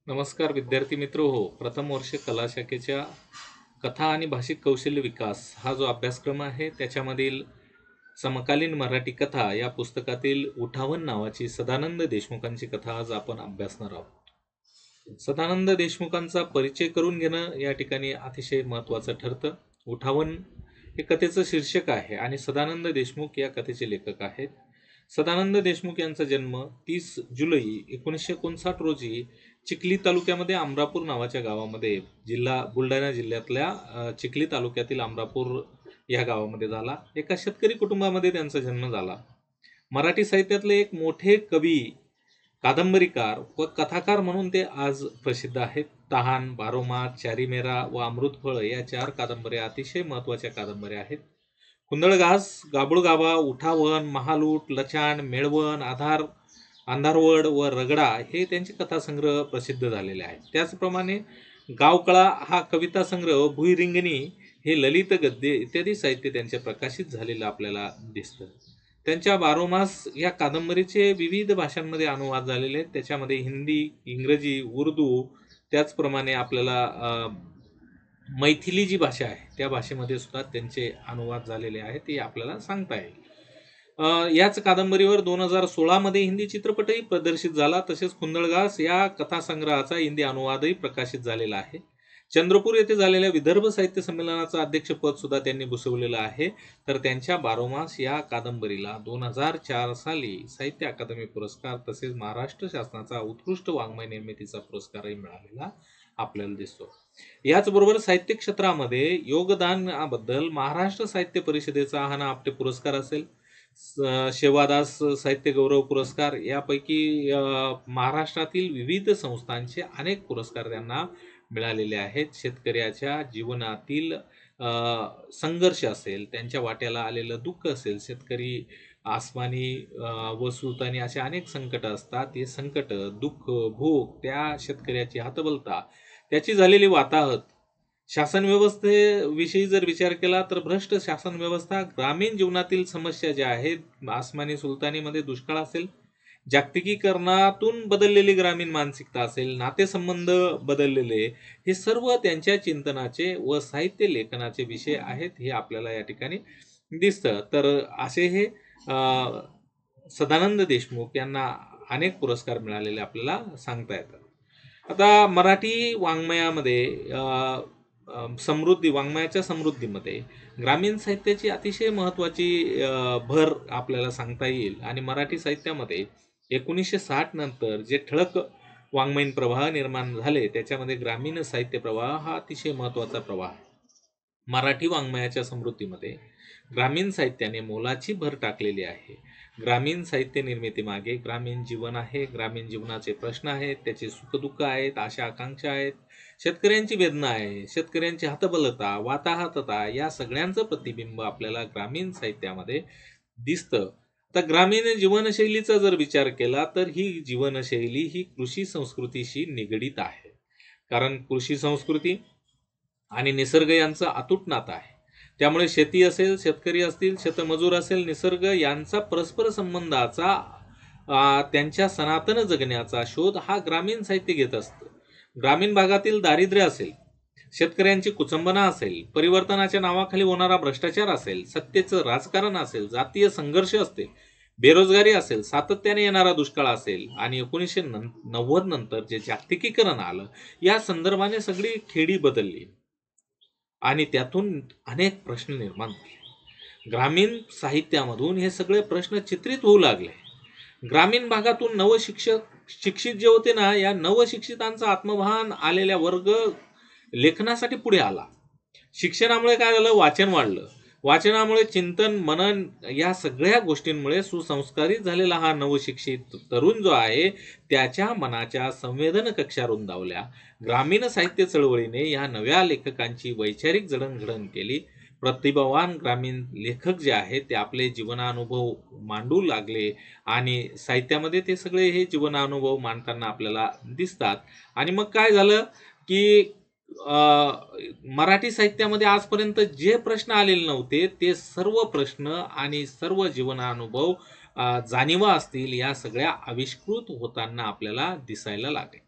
नमस्कार विद्यार्थी मित्र हो, प्रथम वर्ष कला शाखेच्या कथा आणि भाषिक कौशल्य विकास हा जो अभ्यासक्रम आहे त्याच्यामधील समकालीन मराठी कथा या पुस्तकातील उठावन नावाची सदानंद देशमुखांची कथा आज आपण अभ्यासणार आहोत। सदानंद देशमुखांचा परिचय करून घेणं या ठिकाणी अतिशय महत्त्वाचं ठरतं। उठावन हे कथेचं शीर्षक आहे आणि सदानंद देशमुख या कथेचे लेखक आहेत। सदानंद देशमुख यांचा जन्म 30 जुलै 1959 रोजी चिखली तालुक्यामध्ये अमरापूर नावाच्या गावामध्ये बुलढाणा जिल्ह्यातल्या चिखली तालुक्यातील अमरापूर या गावामध्ये झाला। एका शेतकरी कुटुंबामध्ये त्यांचा जन्म झाला। मराठी साहित्यातले एक मोठे कवी, कादंबरीकार व कथाकार म्हणून ते आज प्रसिद्ध आहेत। तहान, बारोमास, चारीमेरा व अमृतफळ या 4 कादंबऱ्या अतिशय महत्त्वाच्या कादंबऱ्या आहेत। कुंदळघास, गाबुळगाभा, उठावन, महालूट, लचांड, मेळवण, अंधारवड व रगडा हे त्यांचे कथासंग्रह प्रसिद्ध झालेले आहेत। त्याचप्रमाणे गावकळा हा कविता संग्रह, भुईरिंगणी हे ललित गद्य इत्यादी साहित्य त्यांचे प्रकाशित झालेलं आपल्याला दिसतं। त्यांच्या बारोमास या कादंबरीचे विविध भाषांमध्ये अनुवाद झालेले आहेत। त्याच्यामध्ये हिंदी, इंग्रजी, उर्दू, त्याचप्रमाणे आपल्याला मैथिली जी भाषा आहे त्या भाषेमध्ये सुद्धा त्यांचे अनुवाद झालेले आहेत, हे आपल्याला सांगता येईल। याच कादंबरीवर 2016 मध्ये हिंदी चित्रपटही प्रदर्शित झाला। तसेच कुंदळघास या कथासंग्रहाचा हिंदी अनुवादही प्रकाशित झालेला आहे। चंद्रपूर येथे झालेल्या विदर्भ साहित्य संमेलनाचं अध्यक्षपद सुद्धा त्यांनी भूषवलेलं आहे। तर त्यांच्या बारोमास या कादंबरीला 2004 साली साहित्य अकादमी पुरस्कार तसेच महाराष्ट्र शासनाचा उत्कृष्ट वाङ्मय निर्मितीचा पुरस्कारही मिळालेला आपल्याला दिसतो। याचबरोबर साहित्य क्षेत्रामध्ये योगदानाबद्दल महाराष्ट्र साहित्य परिषदेचा हा आपटे पुरस्कार असेल, शेवादास साहित्य गौरव पुरस्कार यापैकी महाराष्ट्रातील विविध संस्थांचे अनेक पुरस्कार त्यांना मिळालेले आहेत। शेतकऱ्याच्या जीवनातील संघर्ष असेल, त्यांच्या वाट्याला आलेलं दुःख असेल, शेतकरी आसमानी व सुलतानी असे अनेक संकट असतात। हे संकट, दुःख, भूक, त्या शेतकऱ्याची हतबलता, त्याची झालेली वाताहत, शासन व्यवस्थेविषयी जर विचार केला तर भ्रष्ट शासन व्यवस्था, ग्रामीण जीवनातील समस्या ज्या आहेत, आसमानी सुलतानीमध्ये दुष्काळ असेल, जागतिकीकरणातून बदललेली ग्रामीण मानसिकता असेल, नातेसंबंध बदललेले, हे सर्व त्यांच्या चिंतनाचे व साहित्य लेखनाचे विषय आहेत, हे आपल्याला या ठिकाणी दिसतं। तर असे हे सदानंद देशमुख यांना अनेक पुरस्कार मिळालेले आपल्याला सांगता येतात। आता मराठी वाङ्मयामध्ये वाङ्मयाच्या समृद्धीमध्ये ग्रामीण साहित्याची अतिशय महत्त्वाची भर आपल्याला सांगता येईल। आणि मराठी साहित्यामध्ये 1960 नंतर जे ठळक वाङ्मयीन प्रवाह निर्माण झाले त्याच्यामध्ये ग्रामीण साहित्य प्रवाह हा अतिशय महत्त्वाचा प्रवाह आहे। मराठी वाङ्मयाच्या समृद्धीमध्ये ग्रामीण साहित्याने मोलाची भर टाकलेली आहे। ग्रामीण साहित्य निर्मिती मागे ग्रामीण जीवन आहे, ग्रामीण जीवनाचे प्रश्न आहेत, त्याचे सुखदुःख आहेत, आशा आकांक्षा आहेत, शेतकऱ्यांची वेदना आहे, शेतकऱ्यांची हतबलता, वाताहतता या सगळ्यांचं प्रतिबिंब आपल्याला ग्रामीण साहित्यामध्ये दिसतं। तर ग्रामीण जीवनशैलीचा जर विचार केला तर ही जीवनशैली ही कृषी संस्कृतीशी निगडीत आहे। कारण कृषी संस्कृती आणि निसर्ग यांचं अतूट नातं आहे। त्यामुळे शेती असेल, शेतकरी असतील, शेतमजूर असेल, निसर्ग यांचा परस्पर संबंधाचा त्यांच्या सनातन जगण्याचा शोध हा ग्रामीण साहित्य घेत असतं। ग्रामीण भागातील दारिद्र्य असेल, शेतकऱ्यांची कुचंबना असेल, परिवर्तनाच्या नावाखाली होणारा भ्रष्टाचार असेल, सत्तेचं राजकारण असेल, जातीय संघर्ष असतील, बेरोजगारी असेल, सातत्याने येणारा दुष्काळ असेल आणि 1990 नंतर जे जागतिकीकरण आलं या संदर्भाने सगळी खेडी बदलली आणि त्यातून अनेक प्रश्न निर्माण झाले। ग्रामीण साहित्यामधून हे सगळे प्रश्न चित्रित होऊ लागले। ग्रामीण भागातून शिक्षित जे होते ना, या नवशिक्षितांचा आत्मभान आलेल्या वर्ग लेखनासाठी पुढे आला। शिक्षणामुळे काय झालं, वाचन वाढलं, वाचनामुळे चिंतन, मनन या सगळ्या गोष्टींमुळे सुसंस्कारित झालेला हा नवशिक्षित तरुण जो आहे त्याच्या मनाच्या संवेदन कक्षा रुंदावल्या। ग्रामीण साहित्य चळवळीने या नव्या लेखकांची वैचारिक जडणघडण केली। प्रतिभावान ग्रामीण लेखक जे आहेत ते आपले जीवनानुभव मांडू लागले आणि साहित्यामध्ये ते सगळे हे जीवनानुभव मांडताना आपल्याला दिसतात। आणि मग काय झालं की मराठी साहित्यामध्ये आजपर्यंत जे प्रश्न आलेले नव्हते ते सर्व प्रश्न आणि सर्व जीवनानुभव, जाणीवा असतील, या सगळ्या आविष्कृत होताना आपल्याला दिसायला लागले।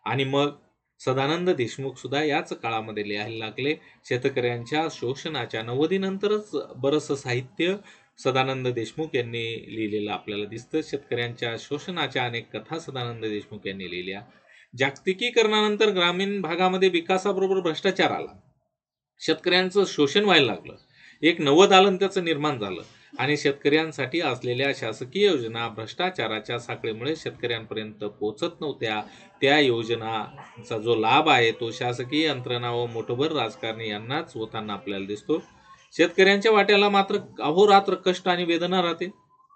आणि मग सदानंद देशमुख सुद्धा याच काळामध्ये लिहायला लागले. शेतकऱ्यांच्या शोषणाच्या नव्वदीनंतरच बरंचसं साहित्य सदानंद देशमुख यांनी लिहिलेलं आपल्याला दिसतं. शेतकऱ्यांच्या शोषणाच्या अनेक कथा सदानंद देशमुख यांनी लिहिल्या. जागतिकीकरणानंतर ग्रामीण भागामध्ये विकासाबरोबर भ्रष्टाचार आला. शेतकऱ्यांचं शोषण व्हायला लागलं. एक नवं त्याचं निर्माण झालं आणि शेतकऱ्यांसाठी असलेल्या शासकीय योजना भ्रष्टाचाराच्या साखळीमुळे शेतकऱ्यांपर्यंत पोहोचत नव्हत्या. त्या योजनाचा जो लाभ आहे तो शासकीय यंत्रणा व मोठभर राजकारणी यांनाच होताना आपल्याला दिसतो. शेतकऱ्यांच्या वाट्याला मात्र अहोरात्र कष्ट आणि वेदना राहते.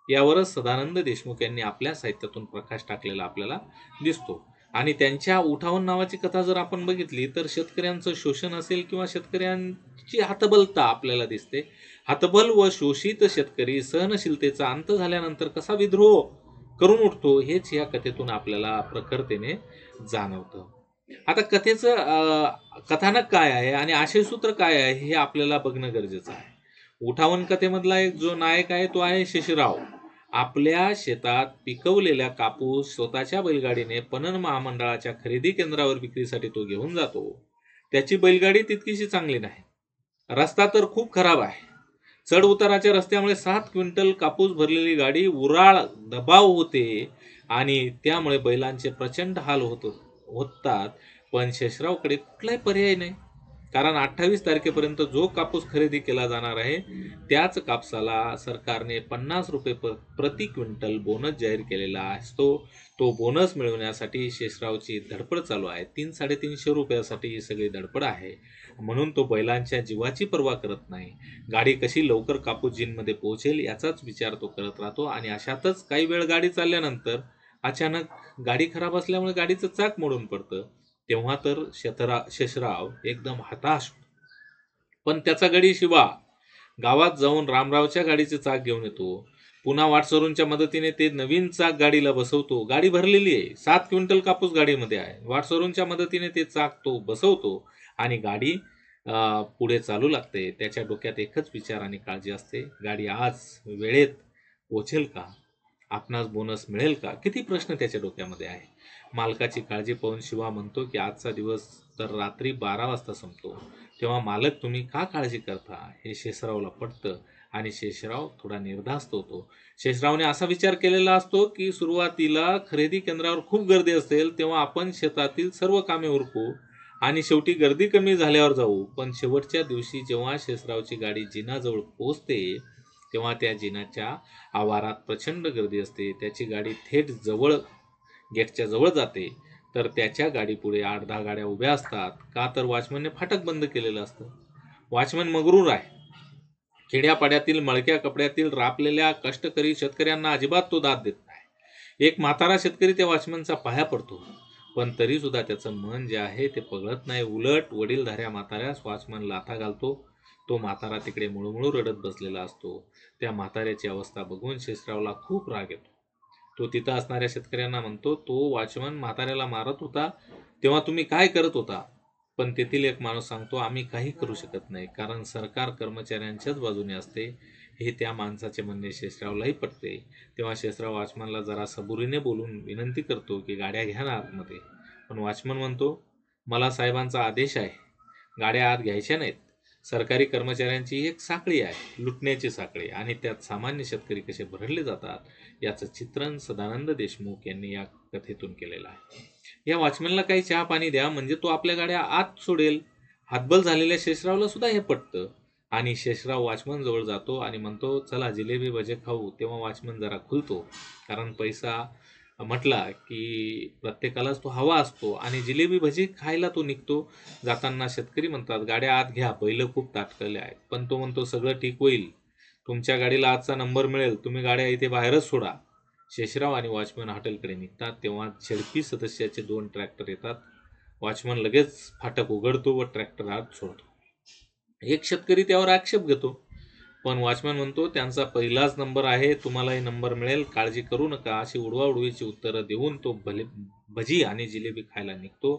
यावरच सदानंद देशमुख यांनी आपल्या साहित्यातून प्रकाश टाकलेला आपल्याला दिसतो. आणि त्यांच्या उठावन नावाची कथा जर आपण बघितली तर शेतकऱ्यांचं शोषण असेल किंवा शेतकऱ्यांची हतबलता आपल्याला दिसते. हतबल व शोषित शेतकरी सहनशीलतेचा अंत झाल्यानंतर कसा विद्रोह करून उठतो हेच या कथेतून आपल्याला प्रखरतेने जाणवतं. आता कथेचं कथानक काय आहे आणि आशयसूत्र काय आहे हे आपल्याला बघणं गरजेचं आहे. उठावन कथेमधला एक जो नायक आहे तो आहे शेषराव. आपल्या शेतात पिकवलेल्या कापूस स्वतःच्या बैलगाडीने पणन महामंडळाच्या खरेदी केंद्रावर विक्रीसाठी तो घेऊन जातो. त्याची बैलगाडी तितकीशी चांगली नाही. रस्ता तर खूप खराब आहे. चढ उताराच्या रस्त्यामुळे 7 क्विंटल कापूस भरलेली गाडी उराळ दबाव होते आणि त्यामुळे बैलांचे प्रचंड हाल होतात. पण शेषरावकडे कुठलाही पर्याय नाही. कारण 28 तारखेपर्यंत जो कापूस खरेदी केला जाणार आहे त्याच कापसाला सरकारने 50 रुपये प्रति क्विंटल बोनस जाहीर केलेला असतो. तो बोनस मिळवण्यासाठी शेषरावची धडपड चालू आहे. 300-350 रुपयासाठी ही सगळी धडपड आहे. म्हणून तो बैलांच्या जीवाची पर्वा करत नाही. गाडी कशी लवकर कापूस जिनमध्ये पोहोचेल याचाच विचार तो करत राहतो. आणि अशातच काही वेळ गाडी चालल्यानंतर अचानक गाडी खराब असल्यामुळे गाडीचं चाक मोडून पडतं. तेव्हा तर शेषराव एकदम हताश. पण त्याचा गडी शिवा गावात जाऊन रामरावच्या गाडीचे चाक घेऊन येतो. पुन्हा वाटसरूंच्या मदतीने ते नवीन चाक गाडीला बसवतो. गाडी भरलेली आहे. 7 क्विंटल कापूस गाडीमध्ये आहे. वाटसरूंच्या मदतीने ते चाक तो बसवतो आणि गाडी पुढे चालू लागते. त्याच्या डोक्यात एकच विचार आणि काळजी असते, गाडी आज वेळेत पोहोचेल का? आपणास बोनस मिळेल का? किती प्रश्न त्याच्या डोक्यामध्ये आहे. मालकाची काळजी पाहून शिवा म्हणतो की आजचा दिवस तर रात्री 12 वाजता संपतो. तेव्हा मालक तुम्ही का काळजी करता? हे शेषरावला पटतं आणि शेषराव थोडा निर्धास्त होतो. शेषरावने असा विचार केलेला असतो की सुरुवातीला खरेदी केंद्रावर खूप गर्दी असेल तेव्हा आपण शेतातील सर्व कामे उरकू आणि शेवटी गर्दी कमी झाल्यावर जाऊ. पण शेवटच्या दिवशी जेव्हा शेषरावची गाडी जिनाजवळ पोहोचते तेव्हा त्या जिनाच्या आवारात प्रचंड गर्दी असते. त्याची गाडी थेट गेटच्या जवळ जाते तर त्याच्या गाडीपुढे 8-10 गाड्या उभ्या असतात. का तर वॉचमनने फाटक बंद केलेलं असतं. वॉचमन मगरूर आहे. खेड्यापाड्यातील मळक्या कपड्यातील रापलेल्या कष्टकरी शेतकऱ्यांना अजिबात तो दाद देत नाही. एक म्हातारा शेतकरी त्या वॉचमनचा पाया पडतो. पण तरी सुद्धा त्याचं मन जे आहे ते पगळत नाही. उलट वडीलधाऱ्या म्हाताऱ्यास वॉचमन लाथा घालतो. तो म्हातारा तिकडे मुळूमुळू रडत बसलेला असतो. त्या म्हाताऱ्याची अवस्था बघून शेषरावला खूप राग येतो. तो तिथं असणाऱ्या शेतकऱ्यांना म्हणतो, तो वॉचमन म्हाताऱ्याला मारत होता तेव्हा तुम्ही काय करत होता? पण तेथील एक माणूस सांगतो, आम्ही काही करू शकत नाही कारण सरकार कर्मचाऱ्यांच्याच बाजूने असते. हे त्या माणसाचे म्हणणे शेषरावलाही पटते. तेव्हा शेषराव वॉचमनला जरा सबुरीने बोलून विनंती करतो की गाड्या घ्या ना आतमध्ये. पण वॉचमन म्हणतो, मला साहेबांचा आदेश आहे, गाड्या आत घ्यायच्या नाहीत. सरकारी कर्मचाऱ्यांची एक साखळी आहे, लुटण्याची साखळी, आणि त्यात सामान्य शेतकरी कसे भरडले जातात याचं चित्रण सदानंद देशमुख यांनी या कथेतून केलेलं आहे. या वॉचमॅनला काही चहा पाणी द्या म्हणजे तो आपल्या गाड्या आत सोडेल. हातबल झालेल्या शेषरावला सुद्धा हे पटतं आणि शेषराव वॉचमन जवळ जातो आणि म्हणतो, चला जिलेबी भजे खाऊ. तेव्हा वॉचमन जरा खुलतो कारण पैसा म्हटला की प्रत्येकालाच तो हवा असतो आणि जिलेबी भजी खायला तो निघतो. जाताना शेतकरी म्हणतात, गाड्या आत घ्या, बैल खूप ताटकले आहेत. पण तो म्हणतो, सगळं ठीक होईल, तुमच्या गाडीला आजचा नंबर मिळेल, तुम्ही गाड्या इथे बाहेरच सोडा. शेषराव आणि वॉचमन हॉटेलकडे निघतात तेव्हा शेडपी सदस्याचे 2 ट्रॅक्टर येतात. वॉचमन लगेच फाटक उघडतो व ट्रॅक्टर आत सोडतो. एक शेतकरी त्यावर आक्षेप घेतो पण वॉचमॅन म्हणतो, त्यांचा पहिलाच नंबर आहे, तुम्हालाही नंबर मिळेल, काळजी करू नका. अशी उडवाउडवीची उत्तरं देऊन तो भजी आणि जिलेबी खायला निघतो.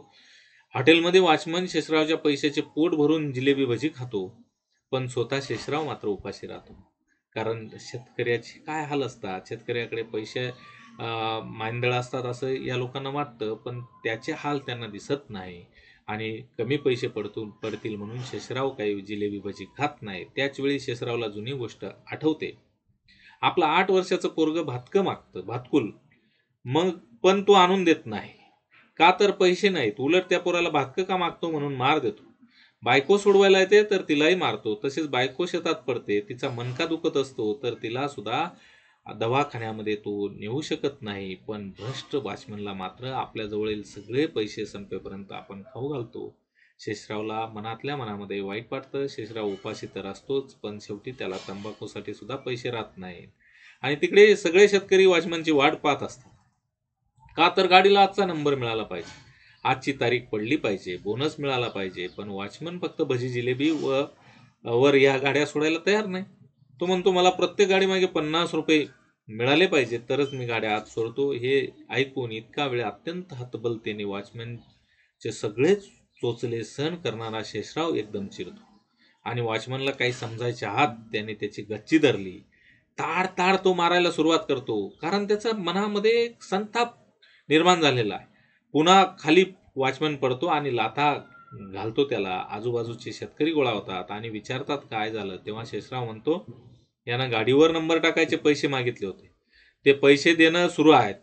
हॉटेलमध्ये वॉचमन शेषरावच्या पैशाचे पोट भरून जिलेबी भजी खातो पण स्वतः शेषराव मात्र उपाशी राहतो. कारण शेतकऱ्याचे काय हाल असतात. शेतकऱ्याकडे पैसे मांदळ असतात असं या लोकांना वाटतं, पण त्याचे हाल त्यांना दिसत नाही आणि कमी पैसे पडतील म्हणून शेषराव काही जिलेबी भजी खात नाही. त्याच वेळी शेषरावला जुनी गोष्ट आठवते. आपलं 8 वर्षाचं पोरगं भातकं मागतं, भातकुल. मग पण तो आणून देत नाही. का तर पैसे नाहीत. उलट त्या पोराला भातकं का मागतो म्हणून मार देतो. बायको सोडवायला येते तर तिलाही मारतो. तसेच बायको शेतात पडते, तिचा मणका दुखत असतो तर तिला सुद्धा दवाखान्यामध्ये तो नेऊ शकत नाही. पण भ्रष्ट वॉचमनला मात्र आपल्याजवळील सगळे पैसे संपेपर्यंत आपण खाऊ घालतो. शेषरावला मनातल्या मनामध्ये वाईट वाटतं. शेषराव उपाशी तर असतोच, पण शेवटी त्याला तंबाखूसाठी सुद्धा पैसे राहत नाहीत. आणि तिकडे सगळे शेतकरी वॉचमनची वाट पाहत असतात. का तर गाडीला आजचा नंबर मिळाला पाहिजे, आजची तारीख पडली पाहिजे, बोनस मिळाला पाहिजे. पण वॉचमन फक्त भजी जिलेबी वर या गाड्या सोडायला तयार नाही. तो म्हणतो मला प्रत्येक गाडी मागे 50 रुपये मिळाले पाहिजे तरच मी गाड्या आत सोडतो. हे ऐकून इतका वेळ अत्यंत हतबलतेने वॉचमनचे सगळेच चोचले सहन करणारा शेषराव एकदम चिरतो आणि वॉचमनला काही समजायच्या आत त्याने त्याची गच्ची धरली. ताड ताड तो मारायला सुरुवात करतो, कारण त्याचा मनामध्ये संताप निर्माण झालेला आहे. पुन्हा खाली वॉचमन पडतो आणि लाथा घालतो त्याला. आजूबाजूचे शेतकरी गोळा होतात आणि विचारतात काय झालं. तेव्हा शेषराव म्हणतो, यानं गाडीवर नंबर टाकायचे पैसे मागितले होते, ते पैसे देणं सुरू आहेत.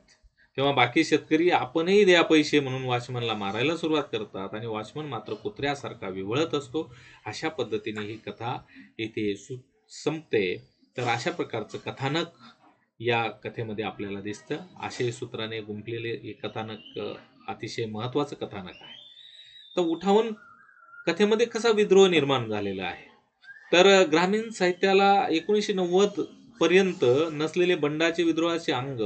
तेव्हा बाकी शेतकरी आपणही द्या पैसे म्हणून वॉचमनला मारायला सुरुवात करतात आणि वॉचमन मात्र कुत्र्यासारखा विवळत असतो. अशा पद्धतीने ही कथा इथे संपते. तर अशा प्रकारचं कथानक या कथेमध्ये आपल्याला दिसतं. आशय सूत्राने गुंफलेले हे कथानक अतिशय महत्वाचं कथानक आहे. तर उठावन कथेमध्ये कसा विद्रोह निर्माण झालेला आहे, तर ग्रामीण साहित्याला 1990 पर्यंत नसलेले बंडाचे विद्रोहाचे अंग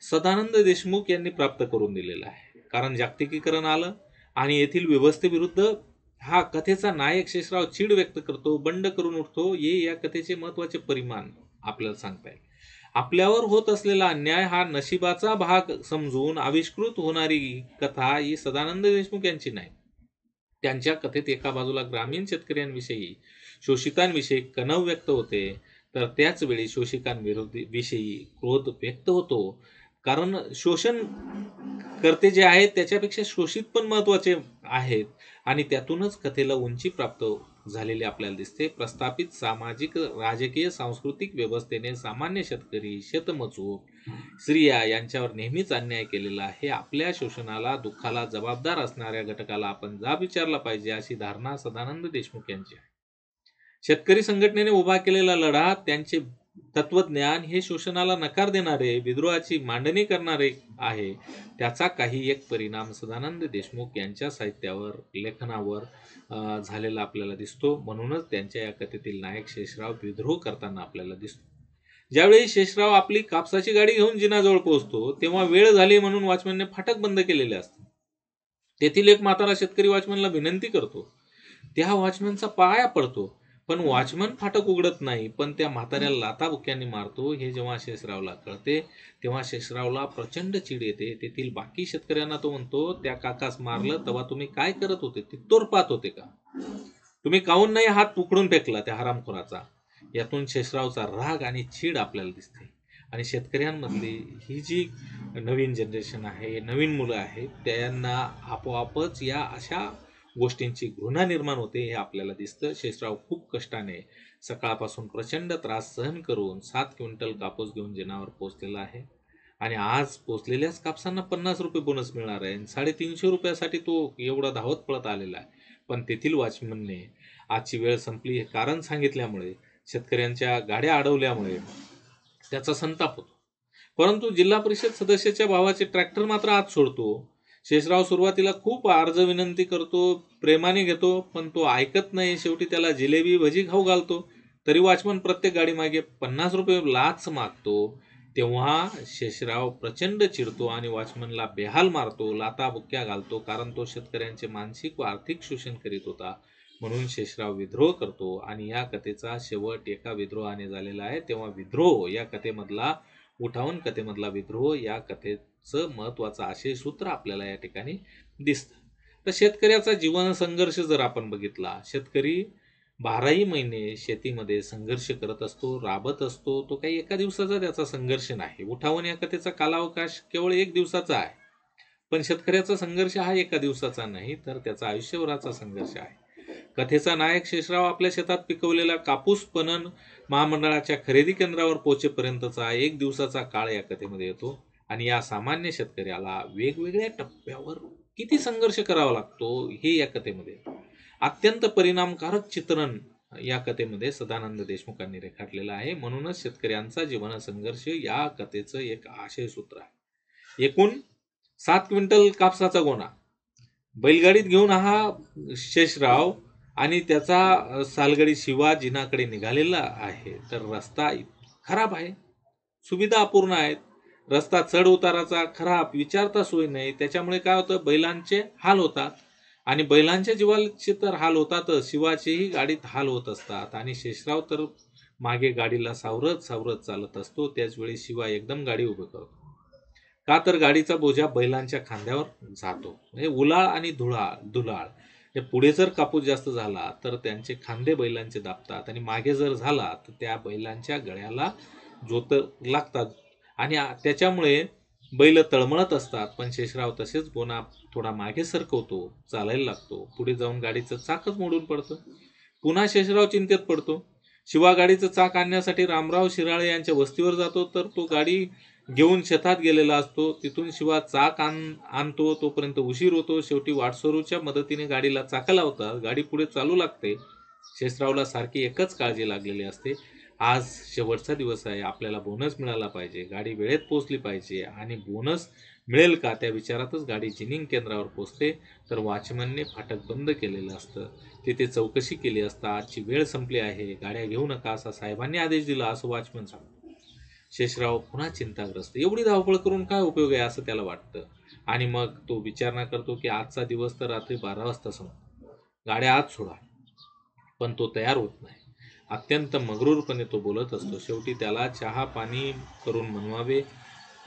सदानंद देशमुख यांनी प्राप्त करून दिलेलं आहे. कारण जागतिकीकरण आलं आणि येथील व्यवस्थेविरुद्ध हा कथेचा नायक शेषराव चीड व्यक्त करतो, बंड करून उठतो. हे या कथेचे महत्वाचे परिमाण आपल्याला सांगता येईल. आपल्यावर होत असलेला अन्याय हा नशिबाचा भाग समजून आविष्कृत होणारी कथा ही सदानंद देशमुख यांची नाही. त्यांच्या कथेत एका बाजूला ग्रामीण शेतकऱ्यांविषयी, शोषितांविषयी कणव व्यक्त होते, तर त्याच वेळी शोषिकांविषयी क्रोध व्यक्त होतो. कारण शोषण करते जे आहेत त्याच्यापेक्षा शोषित पण महत्वाचे आहेत आणि त्यातूनच कथेला उंची प्राप्त झालेली आपल्याला दिसते. प्रस्थापित सामाजिक, राजकीय, सांस्कृतिक व्यवस्थेने सामान्य शेतकरी, शेतमजूर, स्त्रिया यांच्यावर नेहमीच अन्याय केलेला आहे. आपल्या शोषणाला, दुःखाला जबाबदार असणाऱ्या घटकाला आपण जाब विचारला पाहिजे, अशी धारणा सदानंद देशमुख यांची आहे. शेतकरी संघटनेने उभा केलेला लढा, त्यांचे तत्वज्ञान हे शोषणाला नकार देणारे, विद्रोहाची मांडणी करणारे आहे. त्याचा काही एक परिणाम सदानंद देशमुख यांच्या साहित्यावर, लेखनावर झालेला आपल्याला दिसतो. म्हणूनच त्यांच्या या कथेतील नायक शेषराव विद्रोह करताना आपल्याला दिसतो. ज्यावेळी शेषराव आपली कापसाची गाडी घेऊन जिनाजवळ पोहोचतो, तेव्हा वेळ झाली म्हणून वॉचमनने फाटक बंद केलेले असते. तेथील एक म्हातारा शेतकरी वॉचमनला विनंती करतो. त्या वॉचमनचा पाया पडतो, पण वॉचमन फाटक उघडत नाही, पण त्या म्हाताऱ्याला लाथाबुक्क्यांनी मारतो. हे जेव्हा शेषरावला कळते, तेव्हा शेषरावला प्रचंड चीड येते. तेथील बाकी शेतकऱ्यांना तो म्हणतो, त्या काकास मारलं तेव्हा तुम्ही काय करत होते? तित्तोर पाहत होते का? तुम्ही काहून नाही हात उकडून फेकला त्या हरामखोराचा? यातून शेषरावचा राग आणि चीड आपल्याला दिसते. आणि शेतकऱ्यांमधली ही जी नवीन जनरेशन आहे, नवीन मुलं आहेत, त्यांना आपोआपच या अशा गोष्टींची घृणा निर्माण होते, हे आपल्याला दिसतं. शेषराव खूप कष्टाने सकाळपासून प्रचंड त्रास सहन करून 7 क्विंटल कापूस घेऊन जिनावर पोहोचलेला आहे आणि आज पोचलेल्याच कापसांना 50 रुपये बोनस मिळणार आहे. 350 रुपयासाठी तो एवढा धावत पळत आलेला आहे. पण तेथील वॉचमनने आजची वेळ संपली हे कारण सांगितल्यामुळे, शेतकऱ्यांच्या गाड्या अडवल्यामुळे त्याचा संताप होतो. परंतु जिल्हा परिषद सदस्याच्या भावाचे ट्रॅक्टर मात्र आत सोडतो. शेषराव सुरुवातीला खूप अर्ज विनंती करतो, प्रेमाने घेतो, पण तो ऐकत नाही. शेवटी त्याला जिलेबी भजी खाऊ घालतो. तरी वॉचमन प्रत्येक गाडी मागे 50 रुपये लाच मागतो. तेव्हा शेषराव प्रचंड चिडतो आणि वॉचमनला बेहाल मारतो, लाथाबुक्क्या घालतो. कारण तो शेतकऱ्यांचे मानसिक व आर्थिक शोषण करीत होता. म्हणून शेषराव विद्रोह करतो आणि या कथेचा शेवट एका विद्रोहाने झालेला आहे. तेव्हा विद्रोह या कथेमधला, उठावन कथेमधला विद्रोह या कथेचं महत्वाचं आशय सूत्र आपल्याला या ठिकाणी दिसतं. तर शेतकऱ्याचा जीवन संघर्ष जर आपण बघितला, शेतकरी 12ही महिने शेतीमध्ये संघर्ष करत असतो, राबत असतो. तो काही एका दिवसाचा त्याचा संघर्ष नाही. उठावन या कथेचा कालावकाश केवळ 1 दिवसाचा आहे. पण शेतकऱ्याचा संघर्ष हा एका दिवसाचा नाही, तर त्याचा आयुष्यभराचा संघर्ष आहे. कथेचा नायक शेषराव आपल्या शेतात पिकवलेला कापूस पणन महामंडळाच्या खरेदी केंद्रावर पोहोचेपर्यंतचा 1 दिवसाचा काळ या कथेमध्ये येतो. आणि या सामान्य शेतकऱ्याला वेगवेगळ्या टप्प्यावर किती संघर्ष करावा लागतो हे या कथेमध्ये अत्यंत परिणामकारक चित्रण या कथेमध्ये सदानंद देशमुखांनी रेखाटलेलं आहे. म्हणूनच शेतकऱ्यांचा जीवन संघर्ष या कथेचं एक आशयसूत्र आहे. एकूण 7 क्विंटल कापसाचा गोणा बैलगाडीत घेऊन हा शेषराव आणि त्याचा सालगडी शिवा जिनाकडे निघालेला आहे. तर रस्ता खराब आहे, सुविधा अपूर्ण आहेत, रस्ता चढ उताराचा खराब, विचारता सोय नाही. त्याच्यामुळे काय होतं, बैलांचे हाल होतात आणि बैलांच्या जीवाचे तर हाल होतातच, शिवाचेही गाडीत हाल होत असतात. आणि शेषराव तर मागे गाडीला सावरत सावरत चालत असतो. त्याचवेळी शिवा एकदम गाडी उभी करतो. का तर गाडीचा बोजा बैलांच्या खांद्यावर जातो. म्हणजे उलाळ आणि दुलाळ हे पुढे जर कापूस जास्त झाला तर त्यांचे खांदे बैलांचे दाबतात आणि मागे जर झाला तर त्या बैलांच्या गळ्याला जोत लागतात आणि त्याच्यामुळे बैल तळमळत असतात. पण शेषराव तसेच गोणा थोडा मागे सरकवतो, चालायला लागतो. पुढे जाऊन गाडीचं चाकच मोडून पडतं. पुन्हा शेषराव चिंतेत पडतो. शिवा गाडीचं चाक आणण्यासाठी रामराव शिराळे यांच्या वस्तीवर जातो. तर तो गाडी घेऊन शेतात गेलेला असतो. तिथून शिवा चाक आणतो. तोपर्यंत उशीर होतो. शेवटी वाटसरूच्या मदतीने गाडीला चाकं लावतात. गाडी पुढे चालू लागते. शेषरावला सारखी एकच काळजी लागलेली असते, आज शेवटचा दिवस आहे, आपल्याला बोनस मिळाला पाहिजे, गाडी वेळेत पोहोचली पाहिजे. आणि बोनस मिळेल का त्या विचारातच गाडी जिनिंग केंद्रावर पोहोचते. तर वॉचमनने फाटक बंद केलेलं असतं. तिथे चौकशी केली असता आजची वेळ संपली आहे, गाड्या घेऊ नका असा साहेबांनी आदेश दिला असं वॉचमन सांगतो. शेषराव पुन्हा चिंताग्रस्त, एवढी धावपळ करून काय उपयोग आहे असं त्याला वाटतं. आणि मग तो विचारणा करतो की आजचा दिवस तर रात्री 12 वाजता संपतो, गाड्या आज सोडा. पण तो तयार होत नाही. अत्यंत मगरूरपणे तो बोलत असतो. शेवटी त्याला चहा पाणी करून मनवावे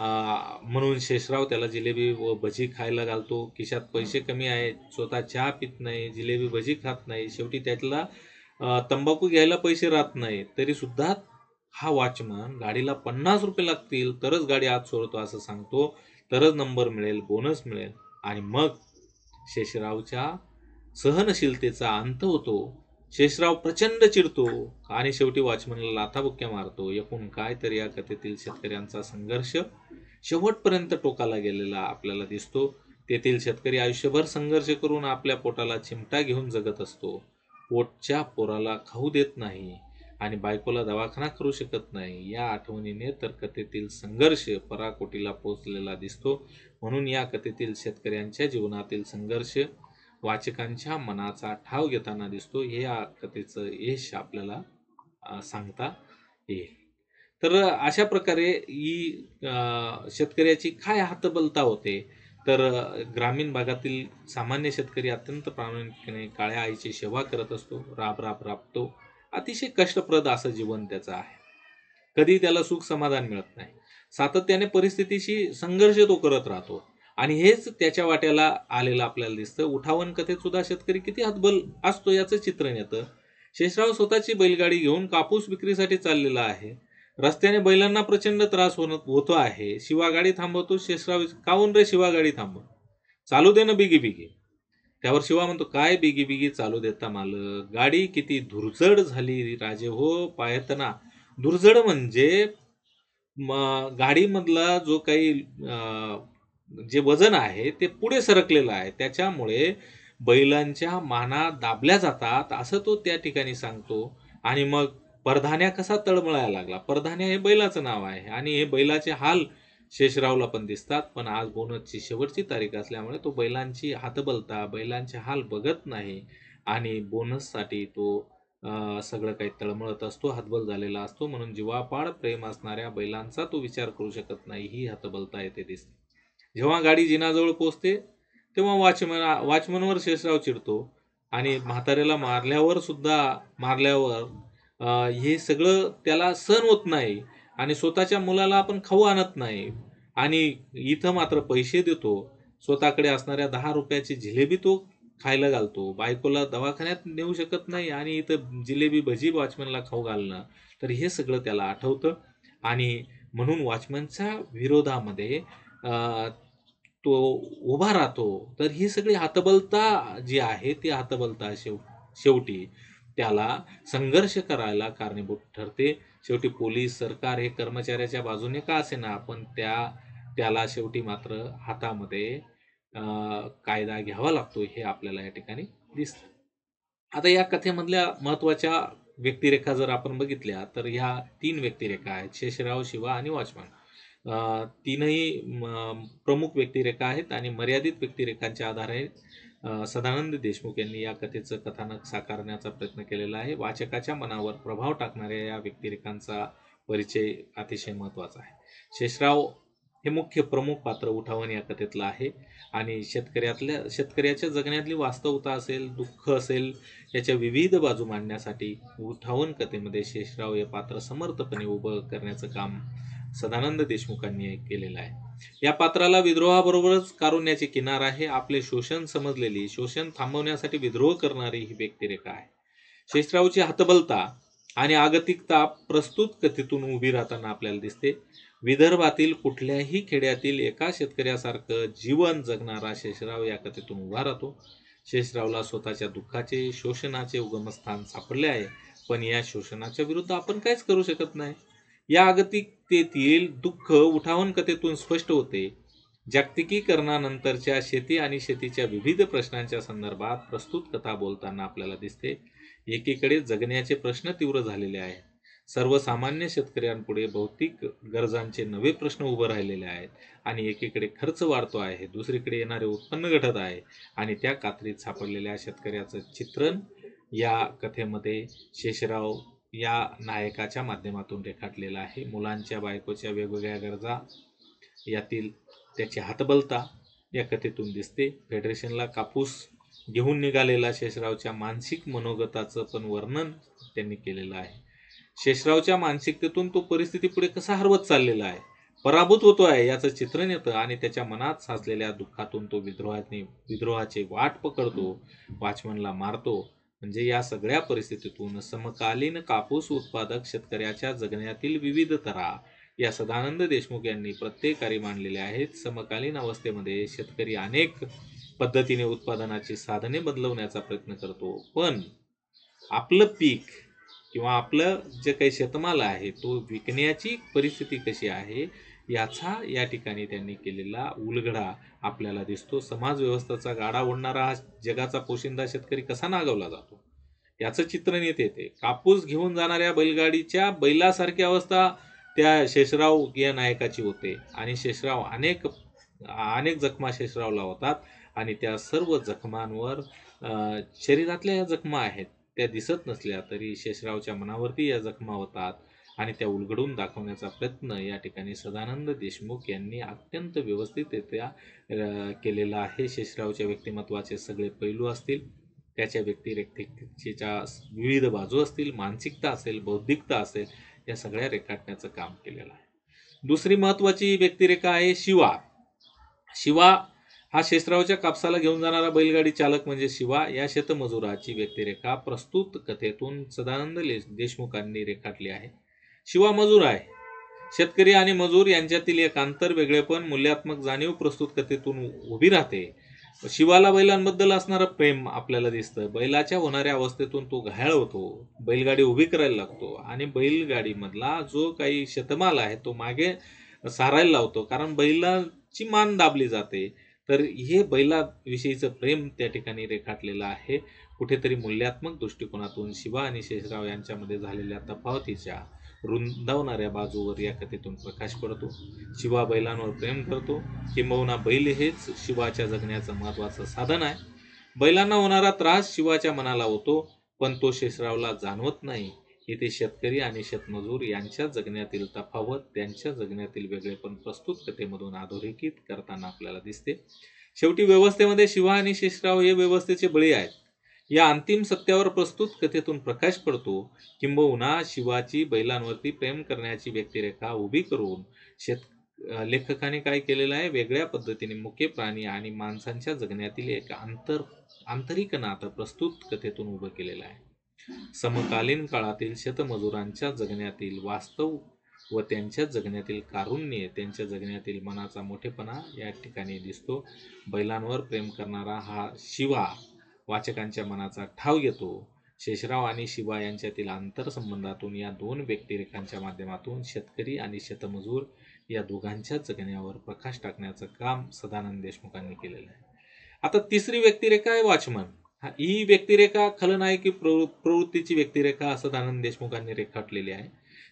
म्हणून शेषराव त्याला जिलेबी व भजी खायला घालतो. खिशात पैसे कमी आहेत, स्वतः चहा पित नाही, जिलेबी भजी खात नाही. शेवटी त्याला तंबाखू घ्यायला पैसे राहत नाही. तरी सुद्धा हा वॉचमन गाडीला 50 रुपये लागतील तरच गाडी आत सोडतो असं सांगतो, तरच नंबर मिळेल, बोनस मिळेल. आणि मग शेषरावच्या सहनशीलतेचा अंत होतो. शेषराव प्रचंड चिडतो आणि शेवटी वॉचमनला लाथाबुक्क्या मारतो. एकूण काय तर या कथेतील शेतकऱ्यांचा संघर्ष शेवटपर्यंत टोकाला गेलेला आपल्याला दिसतो. तेथील शेतकरी आयुष्यभर संघर्ष करून आपल्या पोटाला चिमटा घेऊन जगत असतो. पोटच्या पोराला खाऊ देत नाही आणि बायकोला दवाखाना करू शकत नाही. या आठवणीने तर कथेतील संघर्ष पराकोटीला पोचलेला दिसतो. म्हणून या कथेतील शेतकऱ्यांच्या जीवनातील संघर्ष वाचकांच्या मनाचा ठाव घेताना दिसतो. हे या कथेचं यश आपल्याला सांगता येईल. तर अशा प्रकारे ही शेतकऱ्याची काय हतबलता होते. तर ग्रामीण भागातील सामान्य शेतकरी अत्यंत प्रामाणिकपणे काळ्या आईची सेवा करत असतो, राबतो. अतिशय कष्टप्रद असं जीवन त्याचं आहे. कधी त्याला सुख समाधान मिळत नाही. सातत्याने परिस्थितीशी संघर्ष तो करत राहतो आणि हेच त्याच्या वाट्याला आलेलं आपल्याला दिसतं. उठावन कथेत सुद्धा शेतकरी किती हतबल असतो याचं चित्रण येतं. शेषराव स्वतःची बैलगाडी घेऊन कापूस विक्रीसाठी चाललेला आहे. रस्त्याने बैलांना प्रचंड त्रास होतो आहे. शिवा गाडी थांबवतो. शेषराव, काहून रे शिवा गाडी थांबव, चालू दे ना बिगी बिगी. त्यावर शिवा म्हणतो, काय बिगी बिगी चालू देता मालक, गाडी किती धुरजड झाली राजे हो पायतना. धुरजड म्हणजे गाडीमधला जो काही जे वजन आहे ते पुढे सरकलेलं आहे, त्याच्यामुळे बैलांच्या माना दाबल्या जातात असं तो त्या ठिकाणी सांगतो. आणि मग परधान्या कसा तळमळायला लागला. परधान्या हे बैलाचं नाव आहे आणि हे बैलाचे हाल शेषरावला पण दिसतात. पण आज बोनसची शेवटची तारीख असल्यामुळे तो बैलांची हतबलता, बैलांचे हाल बघत नाही आणि बोनससाठी तो सगळं काही तळमळत असतो, हतबल झालेला असतो. म्हणून जीवापाड प्रेम असणाऱ्या बैलांचा तो विचार करू शकत नाही. ही हतबलता येथे दिसते. जेव्हा गाडी जिनाजवळ पोहोचते तेव्हा वॉचमनवर शेषराव चिडतो आणि म्हाताऱ्याला मारल्यावर हे सगळं त्याला सहन होत नाही आणि स्वतःच्या मुलाला आपण खाऊ आणत नाही आणि इथं मात्र पैसे देतो. स्वतःकडे असणाऱ्या 10 रुपयाची जिलेबी तो खायला घालतो, बायकोला दवाखान्यात नेऊ शकत नाही आणि इथं जिलेबी भजी वॉचमनला खाऊ घालणं, तर हे सगळं त्याला आठवतं आणि म्हणून वॉचमनच्या विरोधामध्ये तो उभा राहतो. तर ही सगळी हतबलता जी आहे ती हतबलता शेवटी त्याला संघर्ष करायला कारणीभूत ठरते. शेवटी पोलीस, सरकार हे कर्मचाऱ्याच्या बाजूने का असेना, पण त्याला शेवटी मात्र हातामध्ये कायदा घ्यावा लागतो हे आपल्याला या ठिकाणी दिसतं. आता या कथेमधल्या महत्त्वाच्या व्यक्तिरेखा जर आपण बघितल्या तर ह्या 3 व्यक्तिरेखा आहेत, शेषराव, शिवा आणि वॉचमन. तीनही प्रमुख व्यक्तिरेखा आहेत आणि मर्यादित व्यक्तिरेखांच्या आधारे सदानंद देशमुख यांनी या कथेचं कथानक साकारण्याचा प्रयत्न केलेला आहे. वाचकाच्या मनावर प्रभाव टाकणाऱ्या या व्यक्तिरेखांचा परिचय अतिशय महत्त्वाचा आहे. शेषराव हे मुख्य प्रमुख पात्र उठावन या कथेतलं आहे आणि शेतकऱ्याच्या जगण्यातली वास्तवता असेल, दुःख असेल, याच्या विविध बाजू मांडण्यासाठी उठावन कथेमध्ये शेषराव हे पात्र समर्थपणे उभं करण्याचं काम सदानंद देशमुखांनी केलेलं आहे. या पात्राला विद्रोहाबरोबरच कारुण्याची किनार आहे. आपले शोषण समजलेली, शोषण थांबवण्यासाठी विद्रोह करणारी ही व्यक्तिरेखा आहे. शेषरावची हतबलता आणि आगतिकता प्रस्तुत कथेतून उभी राहताना आपल्याला दिसते. विदर्भातील कुठल्याही खेड्यातील एका शेतकऱ्यासारखं जीवन जगणारा शेषराव या कथेतून उभा राहतो. शेषरावला स्वतःच्या दुःखाचे, शोषणाचे उगमस्थान सापडले आहे, पण या शोषणाच्या विरुद्ध आपण काहीच करू शकत नाही. या आगतिकतेतील दुःख उठावन कथेतून स्पष्ट होते. जागतिकीकरणानंतरच्या शेती आणि शेतीच्या विविध प्रश्नांच्या संदर्भात प्रस्तुत कथा बोलताना आपल्याला दिसते. एकीकडे जगण्याचे प्रश्न तीव्र झालेले आहेत. सर्वसामान्य शेतकऱ्यांपुढे भौतिक गरजांचे नवे प्रश्न उभे राहिलेले आहेत आणि एकीकडे खर्च वाढतो आहे, दुसरीकडे येणारे उत्पन्न घटत आहे आणि त्या कात्रीत सापडलेल्या शेतकऱ्याचं चित्रण या कथेमध्ये शेषराव या नायकाच्या माध्यमातून रेखाटलेला आहे. मुलांच्या, बायकोच्या वेगवेगळ्या गरजा यातील त्याची हतबलता या कथेतून दिसते. फेडरेशनला कापूस घेऊन निघालेला शेषरावच्या मानसिक मनोगताचं पण वर्णन त्यांनी केलेलं आहे. शेषरावच्या मानसिकतेतून तो परिस्थिती पुढे कसा हरवत चाललेला आहे, पराभूत होतो आहे याचं चित्रण येतं आणि त्याच्या मनात साचलेल्या दुःखातून तो विद्रोहाची वाट पकडतो, वॉचमनला मारतो. म्हणजे या सगळ्या परिस्थितीतून समकालीन कापूस उत्पादक शेतकऱ्याच्या जगण्यातील विविध तऱ्हा या सदानंद देशमुख यांनी प्रत्येकारी मांडलेल्या आहेत. समकालीन अवस्थेमध्ये शेतकरी अनेक पद्धतीने उत्पादनाची साधने बदलवण्याचा प्रयत्न करतो, पण आपलं पीक किंवा आपलं जे काही शेतमाल आहे तो विकण्याची परिस्थिती कशी आहे याचा या ठिकाणी त्यांनी केलेला उलगडा आपल्याला दिसतो. समाज व्यवस्थेचा गाडा ओढणारा हा जगाचा पोशिंदा शेतकरी कसा नागवला जातो याचं चित्रण येते. कापूस घेऊन जाणाऱ्या बैलगाडीच्या बैलासारखी अवस्था त्या शेषराव या नायकाची होते आणि शेषराव अनेक जखमा शेषरावला होतात आणि त्या सर्व जखमांवर शरीरातल्या या जखमा आहेत त्या दिसत नसल्या तरी शेषरावच्या मनावरती या जखमा होतात आणि त्या उलगडून दाखवण्याचा प्रयत्न या ठिकाणी सदानंद देशमुख यांनी अत्यंत व्यवस्थितरित्या केलेला आहे. शेषरावच्या व्यक्तिमत्वाचे सगळे पैलू असतील, त्याच्या व्यक्तिरेखेच्या विविध बाजू असतील, मानसिकता असेल, बौद्धिकता असेल, या सगळ्या रेखाटण्याचं काम केलेलं आहे. दुसरी महत्त्वाची व्यक्तिरेखा आहे शिवा हा शेषरावच्या कापसाला घेऊन जाणारा बैलगाडी चालक म्हणजे शिवा या शेतमजुराची व्यक्तिरेखा प्रस्तुत कथेतून सदानंद देशमुखांनी रेखाटली आहे. शिवा मजूर आहे. शेतकरी आणि मजूर यांच्यातील एक आंतर वेगळेपण मूल्यात्मक जाणीव प्रस्तुत कथेतून उभी राहते. शिवाला बैलांबद्दल असणारं प्रेम आपल्याला दिसतं. बैलाच्या होणाऱ्या अवस्थेतून तो घायाळ होतो, बैलगाडी उभी करायला लागतो आणि बैलगाडीमधला जो काही शेतमाल आहे तो मागे सारायला लावतो, कारण बैलाची मान दाबली जाते. तर हे बैलाविषयीचं प्रेम त्या ठिकाणी रेखाटलेलं आहे. कुठेतरी मूल्यात्मक दृष्टिकोनातून शिवा आणि शेषराव यांच्यामध्ये झालेल्या तफावतीच्या रुंदावणाऱ्या बाजूवर या कथेतून प्रकाश पडतो. शिवा बैलांवर प्रेम करतो, किंबहुना बैल हेच शिवाच्या जगण्याचं महत्त्वाचं साधन आहे. बैलांना होणारा त्रास शिवाच्या मनाला होतो, पण तो शेषरावला जाणवत नाही. इथे शेतकरी आणि शेतमजूर यांच्या जगण्यातील तफावत, त्यांच्या जगण्यातील वेगळेपण प्रस्तुत कथेमधून अधोरेखित करताना आपल्याला दिसते. शेवटी व्यवस्थेमध्ये शिवा आणि शेषराव हे व्यवस्थेचे बळी आहेत. या अंतिम सत्यावर प्रस्तुत कथेतून प्रकाश पडतो. किंबहुना शिवाची बैलांवरती प्रेम करण्याची व्यक्तिरेखा उभी करून लेखकाने काय केलेलं आहे, वेगळ्या पद्धतीने मुके प्राणी आणि माणसांच्या जगण्यातील एक आंतरिक नातं प्रस्तुत कथेतून उभं केलेलं आहे. समकालीन काळातील शेतमजुरांच्या जगण्यातील वास्तव व त्यांच्या जगण्यातील कारुण्य, त्यांच्या जगण्यातील मनाचा मोठेपणा या ठिकाणी दिसतो. बैलांवर प्रेम करणारा हा शिवा वाचकांच्या मनाचा ठाव घेतो. शेषराव आणि शिवा यांच्यातील आंतरसंबंधातून या दोन व्यक्तिरेखांच्या माध्यमातून शेतकरी आणि शेतमजूर या दोघांच्या जगण्यावर प्रकाश टाकण्याचं काम सदानंद देशमुखांनी केलेलं आहे. आता तिसरी व्यक्तिरेखा आहे वॉचमन. ही व्यक्तिरेखा खलनायकी प्रवृत्तीची व्यक्तिरेखा सदानंद देशमुखांनी रेखाटलेली आहे.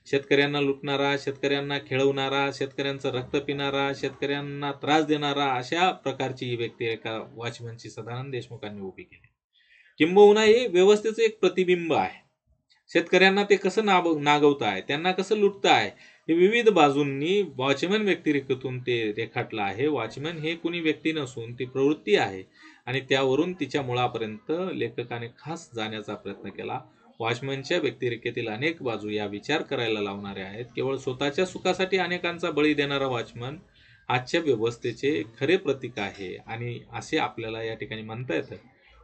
शेतकऱ्यांना लुटणारा, शेतकऱ्यांना खेळवणारा, शेतकऱ्यांचं रक्त पिणारा, शेतकऱ्यांना त्रास देणारा, अशा प्रकारची ही व्यक्तिरेखा वॉचमनची सदानंद देशमुखांनी उभी केली. किंबहुना हे व्यवस्थेचं एक प्रतिबिंब आहे. शेतकऱ्यांना ते कसं नागवताय, त्यांना कसं लुटताय, हे विविध बाजूंनी वॉचमन व्यक्तिरेखेतून ते रेखाटलं आहे. वॉचमन हे कुणी व्यक्ती नसून ती प्रवृत्ती आहे आणि त्यावरून तिच्या मुळापर्यंत लेखकाने खास जाण्याचा प्रयत्न केला. वॉचमनच्या व्यक्तिरेखेतील अनेक बाजू या विचार करायला लावणाऱ्या आहेत. केवळ स्वतःच्या सुखासाठी अनेकांचा बळी देणारा वॉचमन आजच्या व्यवस्थेचे खरे प्रतीक आहे आणि असे आपल्याला या ठिकाणी म्हणता येतं.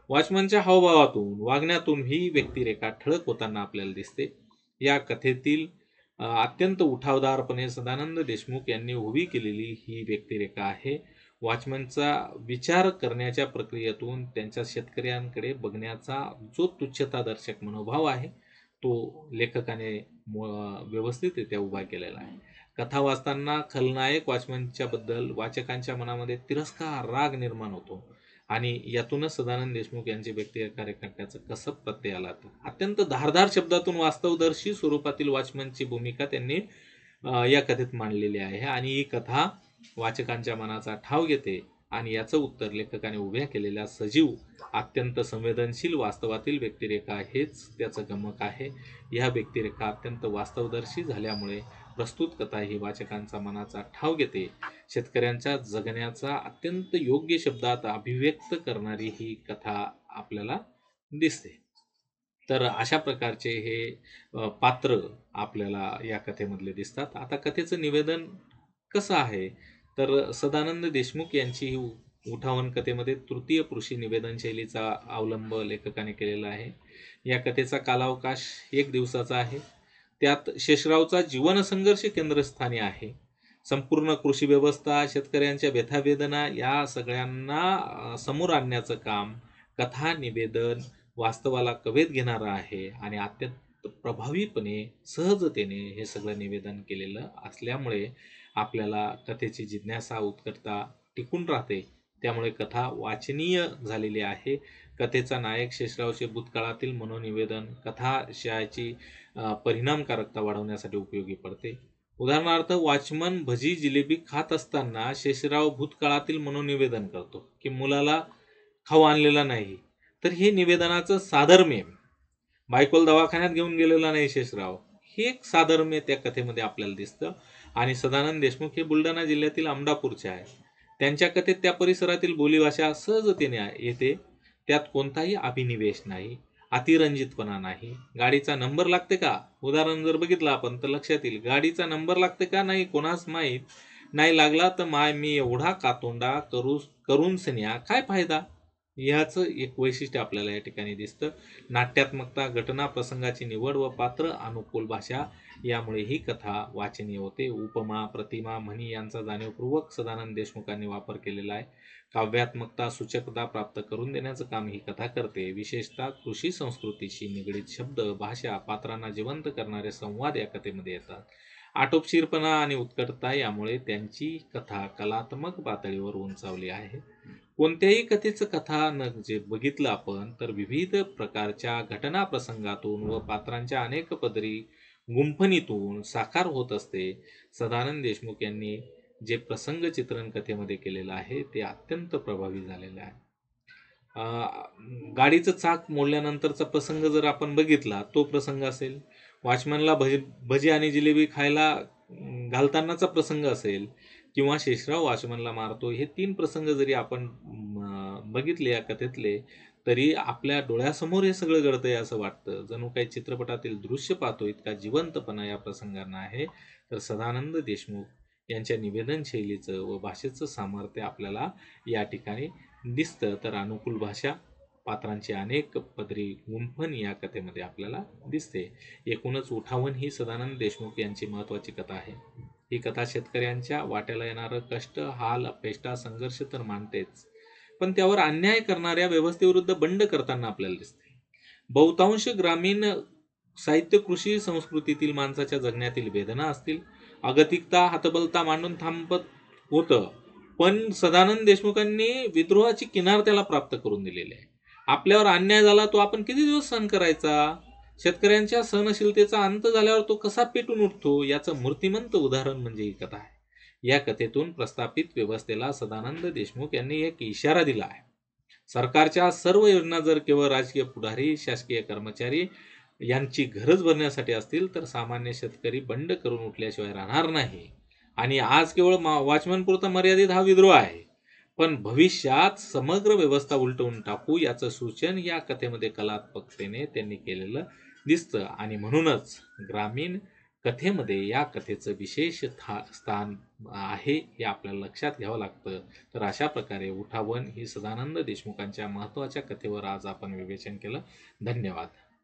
वॉचमनच्या हावभावातून, वागण्यातून ही व्यक्तिरेखा ठळक होताना आपल्याला दिसते. या कथेतील अत्यंत उठावदारपणे सदानंद देशमुख यांनी उभी केलेली ही व्यक्तिरेखा आहे. वॉचमनचा विचार करण्याच्या प्रक्रियेतून त्यांच्या शेतकऱ्यांकडे बघण्याचा जो तुच्छतादर्शक मनोभाव आहे, तो लेखकाने व्यवस्थितरित्या उभा केलेला आहे. कथा वाचताना खलनायक वॉचमनच्या बद्दल वाचकांच्या मनामध्ये तिरस्कार, राग निर्माण होतो आणि यातूनच सदानंद देशमुख यांचे व्यक्तिरेखा रेखाटण्याचं कसं प्रत्यय आला. अत्यंत धारदार शब्दातून वास्तवदर्शी स्वरूपातील वॉचमनची भूमिका त्यांनी या कथेत मांडलेली आहे आणि ही कथा वाचकांच्या मनाचा ठाव घेते आणि याचं उत्तर लेखकाने उभ्या केलेल्या सजीव, अत्यंत संवेदनशील वास्तवातील व्यक्तिरेखा हेच त्याचं गमक आहे. या व्यक्तिरेखा अत्यंत वास्तवदर्शी झाल्यामुळे प्रस्तुत कथा ही वाचकांचा मनाचा ठाव घेते. शेतकऱ्यांच्या जगण्याचा अत्यंत योग्य शब्दात अभिव्यक्त करणारी ही कथा आपल्याला दिसते. तर अशा प्रकारचे हे पात्र आपल्याला या कथेमधले दिसतात. आता कथेचं निवेदन कसं आहे, तर सदानंद देशमुख यांची ही उठावन कथेमध्ये तृतीय पुरुषी निवेदन शैलीचा अवलंब लेखकाने केलेला आहे. या कथेचा कालावकाश 1 दिवसाचा आहे. त्यात शेषरावचा जीवनसंघर्ष केंद्रस्थानी आहे. संपूर्ण कृषी व्यवस्था, शेतकऱ्यांच्या व्यथावेदना या सगळ्यांना समोर आणण्याचं काम कथा निवेदन वास्तवाला कवेत घेणारं आहे आणि अत्यंत प्रभावीपणे, सहजतेने हे सगळं निवेदन केलेलं असल्यामुळे आपल्याला कथेची जिज्ञासा, उत्कटता टिकून राहते. त्यामुळे कथा वाचनीय झालेली आहे. कथेचा नायक शेषरावचे भूतकाळातील मनोनिवेदन कथाशयाची परिणामकारकता वाढवण्यासाठी उपयोगी पडते. उदाहरणार्थ, वॉचमन भजी जिलेबी खात असताना शेषराव भूतकाळातील मनोनिवेदन करतो की मुलाला खाऊ आणलेला नाही, तर हे निवेदनाचं साधर्म्य. बायकोला दवाखान्यात घेऊन गेलेला नाही शेषराव, हे एक साधर्म्य त्या कथेमध्ये आपल्याला दिसतं. आणि सदानंद देशमुख हे बुलढाणा जिल्ह्यातील आमडापूरचे आहेत. त्यांच्या कथेत त्या परिसरातील बोलीभाषा सहजतेने येते. त्यात कोणताही अभिनिवेश नाही, अतिरंजितपणा नाही. गाडीचा नंबर लागते का, उदाहरण जर बघितलं आपण तर लक्षात येईल. गाडीचा नंबर लागते का नाही कोणास माहीत, नाही लागला तर माय मी एवढा कातोंडा करून सन्या काय फायदा, ह्याचं एक वैशिष्ट्य आपल्याला या ठिकाणी दिसतं. नाट्यात्मकता, घटना प्रसंगाची निवड व पात्र अनुकूल भाषा यामुळे ही कथा वाचनीय होते. उपमा, प्रतिमा, म्हणी यांचा जाणीवपूर्वक सदानंद देशमुखांनी वापर केलेला आहे. काव्यात्मकता, सूचकता प्राप्त करून देण्याचं काम ही कथा करते. विशेषतः कृषी संस्कृतीशी निगडीत शब्द, भाषा, पात्रांना जिवंत करणारे संवाद या कथेमध्ये येतात. आटोपशीरपणा आणि उत्कटता यामुळे त्यांची कथा कलात्मक पातळीवर उंचावली आहे. कोणत्याही कथेचं कथानक जे बघितलं आपण तर विविध प्रकारच्या घटना प्रसंगातून व पात्रांच्या अनेक पदरी गुंफणीतून साकार होत असते. सदानंद देशमुख यांनी जे प्रसंग चित्रण कथेमध्ये केलेलं आहे ते अत्यंत प्रभावी झालेलं आहे. गाडीचं चाक मोडल्यानंतरचा प्रसंग जर आपण बघितला, तो प्रसंग असेल. वॉचमनला भजी आणि जिलेबी खायला घालतानाचा प्रसंग असेल किंवा शेषराव वॉचमनला मारतो, हे 3 प्रसंग जरी आपण बघितले या कथेतले, तरी आपल्या डोळ्यासमोर हे सगळं घडतंय असं वाटतं. जणू काही चित्रपटातील दृश्य पाहतो, इतका जिवंतपणा या प्रसंगांना आहे. तर सदानंद देशमुख यांच्या निवेदन शैलीचं व भाषेचं सामर्थ्य आपल्याला या ठिकाणी दिसतं. तर अनुकूल भाषा, पात्रांची अनेक पदरी गुंफण या कथेमध्ये आपल्याला दिसते. एकूणच उठावन ही सदानंद देशमुख यांची महत्त्वाची कथा आहे. ही कथा शेतकऱ्यांच्या वाट्याला येणारं कष्ट, हाल, अपेष्टा, संघर्ष तर मांडतेच, पण त्यावर अन्याय करणाऱ्या व्यवस्थेविरुद्ध बंड करताना आपल्याला दिसते. बहुतांश ग्रामीण साहित्य कृषी संस्कृतीतील माणसाच्या जगण्यातील वेदना असतील, अगतिकता, हतबलता मांडून थांबत होतं. पण सदानंद देशमुखांनी विद्रोहाची किनार त्याला प्राप्त करून दिलेली आहे. आपल्यावर अन्याय झाला तो आपण किती दिवस सहन करायचा? शेतकऱ्यांच्या सहनशीलतेचा अंत झाल्यावर तो कसा पेटून उठतो याचं मूर्तिमंत उदाहरण म्हणजे ही कथा आहे. या कथेतून प्रस्थापित व्यवस्थेला सदानंद देशमुख यांनी एक इशारा दिला आहे. सरकारच्या सर्व योजना जर केवळ राजकीय पुढारी, शासकीय कर्मचारी यांची गरज भरण्यासाठी असतील तर सामान्य शेतकरी बंड करून उठल्याशिवाय राहणार नाही. आणि आज केवळ वॉचमनपुरता मर्यादित हा विद्रोह आहे, पण भविष्यात समग्र व्यवस्था उलटवून टाकू याचं सूचन या कथेमध्ये कलात्मकतेने त्यांनी केलेलं दिसतं. आणि म्हणूनच ग्रामीण कथेमध्ये या कथेचं विशेष स्थान आहे हे आपल्याला लक्षात घ्यावं लागतं. तर अशा प्रकारे उठावन ही सदानंद देशमुखांच्या महत्त्वाच्या कथेवर आज आपण विवेचन केलं. धन्यवाद.